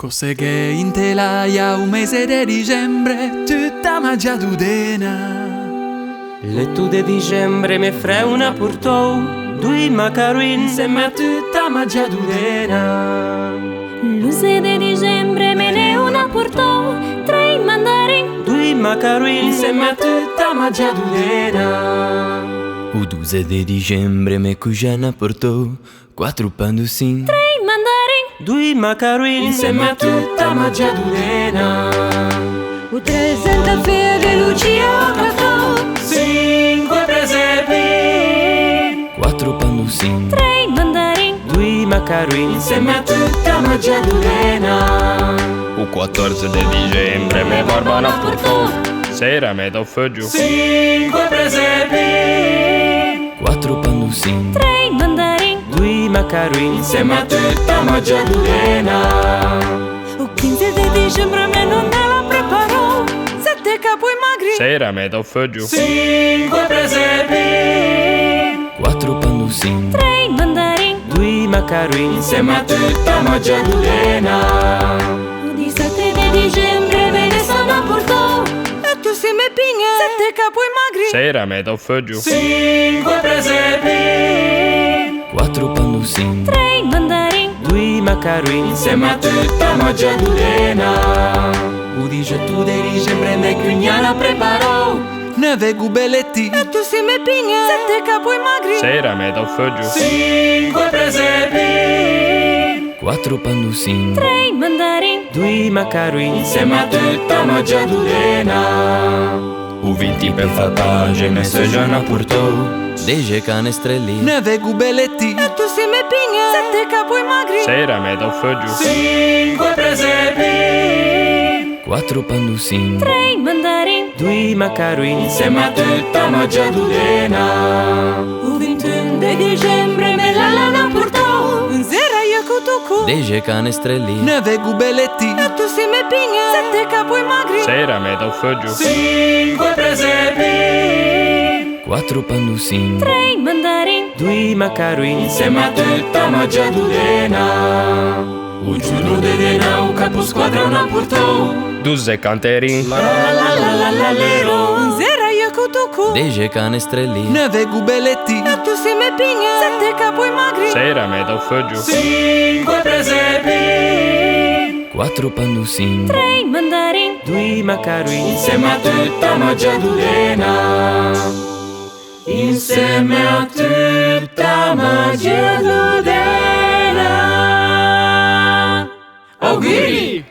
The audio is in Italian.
Cose che in telaia un mese di dicembre, tutta magia d'udena. Le tu de dicembre me fre una portou, due macaroin insieme a tutta magia d'udena. L'use de dicembre me ne una portou, tre mandarin, due macaroin insieme a tutta magia d'udena. O 12 de dicembre me cugina portou quattro panducin, tre mandarin, due macaroin insieme a tutta magia d'udena. o 300 fede Lucia caffè, Cinque presepi, quattro panducin, tre mandarin, due macaroin insieme a tutta magia d'udena. O 14 de dicembre me barbana portou, sera me do foggio, Cinque presepi, quattro panducin, tre mandarin, due macaroin insieme a tutta magia d'udena. o 15 de dicembre me non la preparou, 7 capoi magri, sera me do foggio, Cinque presepi, quattro panducin, tre mandarin, due macaroin insieme a tutta magia d'udena. o 17 de dicembre me ne sono portou, e tu si me pinge, 7 capoi magri, sera me do foggio, Cinque presepi, quattro panducin, tre mandarin, due macaroin insieme a tutta magia d'udena. O 18 de dicembre me cugnana preparò neve gubeletti, e tu si me pinge, 7 capoi magri, sera me do foggio, Cinque presepi, quattro panducin, tre mandarin, due macaroin insieme a tutta magia d'udena. o 20 per far pace me se già portou, 10 canestrelli, neve gubeletti, e tu si me pinge, 7 capoi magri, sera me do foggio, Cinque presepi, quattro panducin, tre mandarin, due macaroin insieme a tutta magia d'udena. o 21 de dicembre me la portou, in sera io cutucu, 10 canestrelli, neve gubeletti, e tu si me pinge, 7 capoi magri, sera me do foggio, Cinque presepi, quattro panducin, tre mandarin, due macaroin insieme a tutta magia d'udena. o giorno de denau capo squadra non portò 12 canterin, Lero, in sera io cutucu, 10 canestrelli, neve gubeletti, e tu si me pinge, 7 capoi magri, sera me do foggio, Cinque presepi, quattro panducin, tre mandarin, due macaroin insieme a tutta magia d'udena. Insieme a tutta magia d'udena. auguri!